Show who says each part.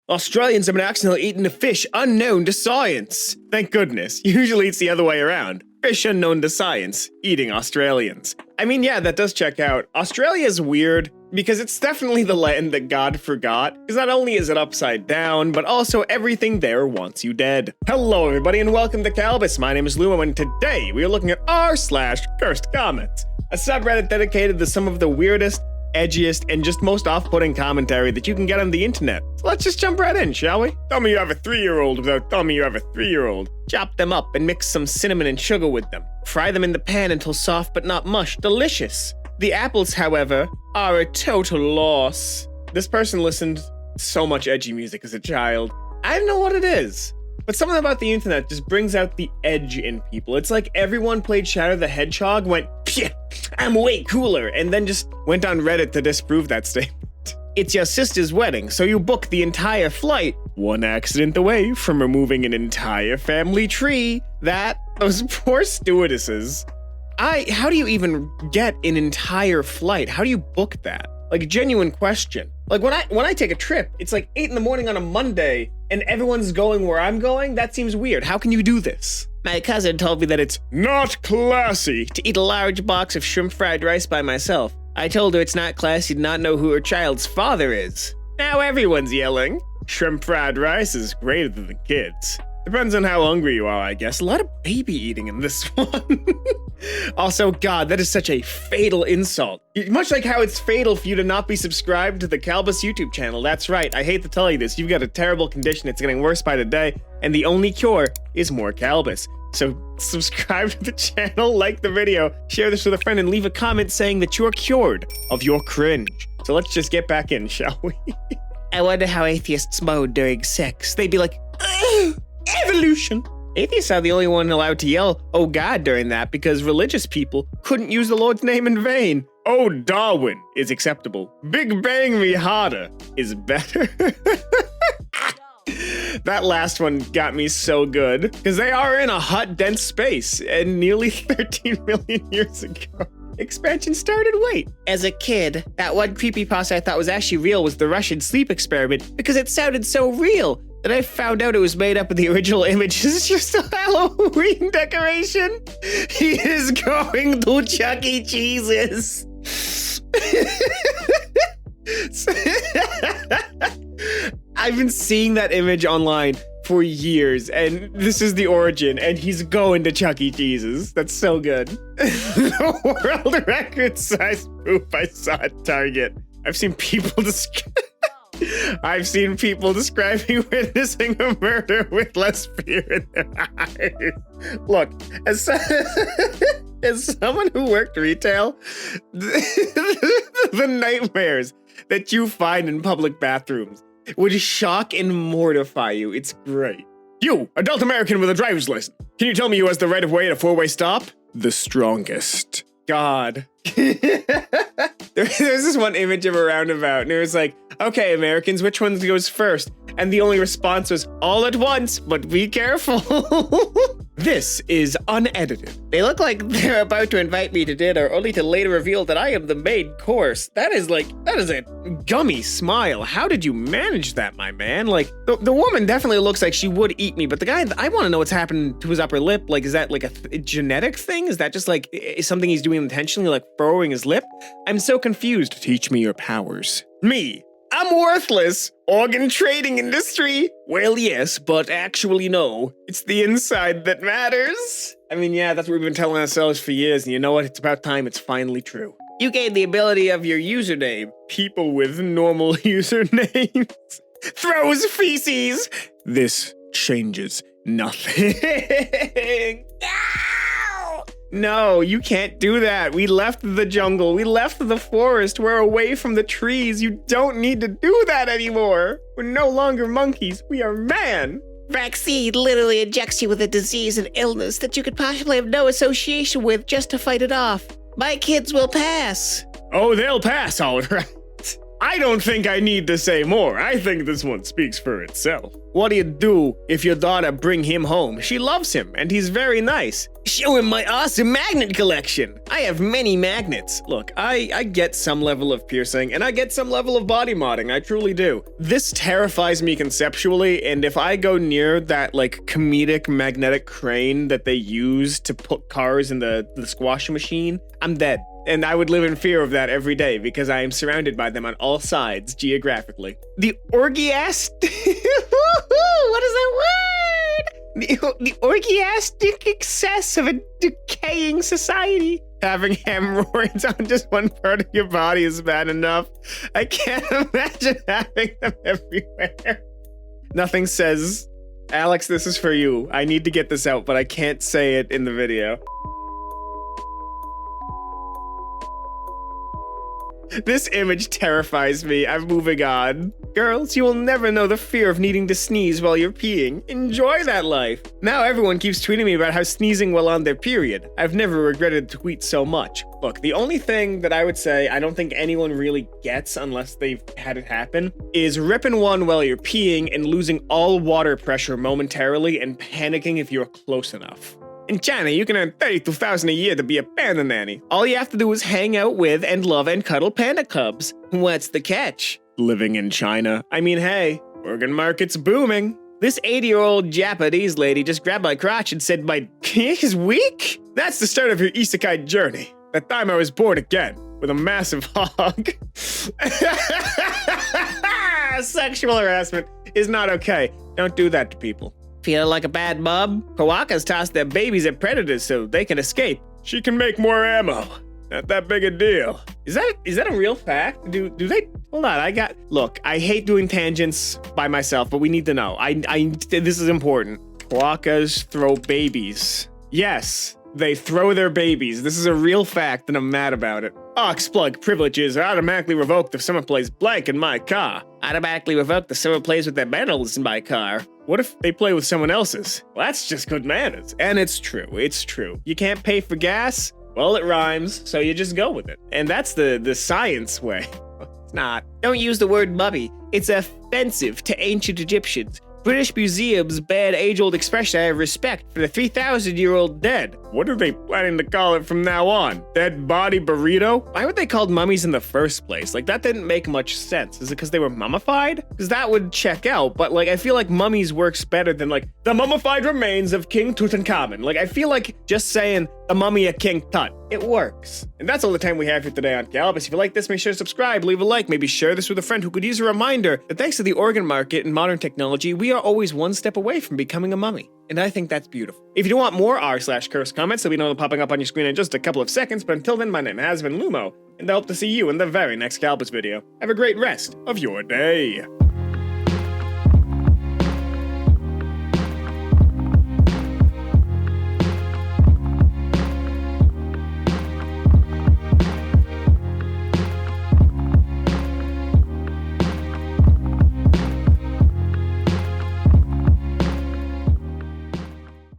Speaker 1: Australians have been accidentally eating a fish unknown to science. Thank goodness. Usually it's the other way around. Fish unknown to science, eating Australians. I mean, yeah, that does check out. Australia's weird because it's definitely the land that God forgot. Because not only is it upside down, but also everything there wants you dead. Hello, everybody, and welcome to Kalbus. My name is Lumo, and today we are looking at r/CursedComments, a subreddit dedicated to some of the weirdest, edgiest, and just most off-putting commentary that you can get on the internet. So let's just jump right in, shall we? Tell me you have a 3-year-old without telling me you have a 3-year-old. Chop them up and mix some cinnamon and sugar with them. Fry them in the pan until soft but not mush. Delicious. The apples, however, are a total loss. This person listened to so much edgy music as a child. I don't know what it is, but something about the internet just brings out the edge in people. It's like everyone played Shadow the Hedgehog, went, "Phew, I'm way cooler," and then just went on Reddit to disprove that statement. It's your sister's wedding, so you book the entire flight. One accident away from removing an entire family tree. Those poor stewardesses. How do you even get an entire flight? How do you book that? Like, genuine question. Like, when I take a trip, it's like 8 in the morning on a Monday, and everyone's going where I'm going? That seems weird. How can you do this? My cousin told me that it's not classy to eat a large box of shrimp fried rice by myself. I told her it's not classy to not know who her child's father is. Now everyone's yelling. Shrimp fried rice is greater than the kids. Depends on how hungry you are, I guess. A lot of baby eating in this one. Also, God, that is such a fatal insult. Much like how it's fatal for you to not be subscribed to the Kalbus YouTube channel. That's right, I hate to tell you this. You've got a terrible condition. It's getting worse by the day. And the only cure is more Kalbus. So subscribe to the channel, like the video, share this with a friend, and leave a comment saying that you're cured of your cringe. So let's just get back in, shall we? I wonder how atheists moan during sex. They'd be like, "Ugh, evolution." Atheists are the only one allowed to yell, "Oh God," during that because religious people couldn't use the Lord's name in vain. "Oh, Darwin" is acceptable. "Big Bang me harder" is better. That last one got me so good, because they are in a hot, dense space, and nearly 13 million years ago. Expansion started, wait. As a kid, that one creepypasta I thought was actually real was the Russian sleep experiment, because it sounded so real that I found out it was made up of the original image. It's just a Halloween decoration. He is going to Chuck E. Cheese's. I've been seeing that image online for years, and this is the origin, and he's going to Chuck E. Cheese's. That's so good. The world record size poop I saw at Target. I've seen people describing witnessing a murder with less fear in their eyes. Look, as someone who worked retail, the nightmares that you find in public bathrooms would shock and mortify you. It's great. You, adult American with a driver's license, can you tell me who has the right of way at a 4-way stop? The strongest. God. There's this one image of a roundabout, and it was like, "Okay, Americans, which one goes first?" And the only response was, "All at once, but be careful." This is unedited. They look like they're about to invite me to dinner, only to later reveal that I am the main course. That is a gummy smile. How did you manage that, my man? Like, the woman definitely looks like she would eat me, but the guy, I want to know what's happened to his upper lip. Like, is that like a genetic thing? Is that just like something he's doing intentionally, like furrowing his lip? I'm so confused. Teach me your powers. Me. I'm worthless. Organ trading industry? Well, yes, but actually no. It's the inside that matters. I mean, yeah, that's what we've been telling ourselves for years, and you know what? It's about time it's finally true. You gain the ability of your username. People with normal usernames. Throws feces. This changes nothing. No, you can't do that. We left the jungle. We left the forest. We're away from the trees. You don't need to do that anymore. We're no longer monkeys. We are man. Vaccine literally injects you with a disease and illness that you could possibly have no association with just to fight it off. My kids will pass. Oh, they'll pass, all right. I don't think I need to say more. I think this one speaks for itself. What do you do if your daughter bring him home? She loves him, and he's very nice. Show him my awesome magnet collection. I have many magnets. Look, I get some level of piercing, and I get some level of body modding. I truly do. This terrifies me conceptually, and if I go near that, like, comedic magnetic crane that they use to put cars in the squash machine, I'm dead. And I would live in fear of that every day because I am surrounded by them on all sides geographically. The orgiast... What is that word? The orgiastic excess of a decaying society. Having hemorrhoids on just one part of your body is bad enough. I can't imagine having them everywhere. Nothing says, Alex, this is for you. I need to get this out, but I can't say it in the video. This image terrifies me. I'm moving on. Girls, you will never know the fear of needing to sneeze while you're peeing. Enjoy that life. Now everyone keeps tweeting me about how sneezing while on their period. I've never regretted tweets so much. Look, the only thing that I would say I don't think anyone really gets unless they've had it happen is ripping one while you're peeing and losing all water pressure momentarily and panicking if you're close enough. In China, you can earn $32,000 a year to be a panda nanny. All you have to do is hang out with and love and cuddle panda cubs. What's the catch? Living in China. I mean, hey, organ market's booming. This 80-year-old Japanese lady just grabbed my crotch and said my kink is weak? That's the start of your isekai journey. That time I was bored again, with a massive hog. Sexual harassment is not okay. Don't do that to people. Feel like a bad bub? Koakas toss their babies at predators so they can escape. She can make more ammo. Not that big a deal. Is that a real fact? Do they? Hold on, look, I hate doing tangents by myself, but we need to know. This is important. Koakas throw babies. Yes, they throw their babies. This is a real fact and I'm mad about it. Oxplug privileges are automatically revoked if someone plays blank in my car. Automatically revoked if someone plays with their medals in my car. What if they play with someone else's? Well, that's just good manners. And it's true. You can't pay for gas? Well, it rhymes, so you just go with it. And that's the science way. It's not. Don't use the word mummy. It's offensive to ancient Egyptians. British Museum's bad age-old expression I have respect for the 3,000-year-old dead. What are they planning to call it from now on? Dead body burrito? Why were they called mummies in the first place? Like, that didn't make much sense. Is it because they were mummified? Because that would check out, but like, I feel like mummies works better than like, the mummified remains of King Tutankhamun. Like, I feel like just saying the mummy of King Tut. It works. And that's all the time we have here today on Kalbus. If you like this, make sure to subscribe, leave a like, maybe share this with a friend who could use a reminder that thanks to the organ market and modern technology, we are always one step away from becoming a mummy. And I think that's beautiful. If you do want more r/CursedComments, they'll be known popping up on your screen in just a couple of seconds, but until then, my name has been Lumo, and I hope to see you in the very next Kalbus video. Have a great rest of your day.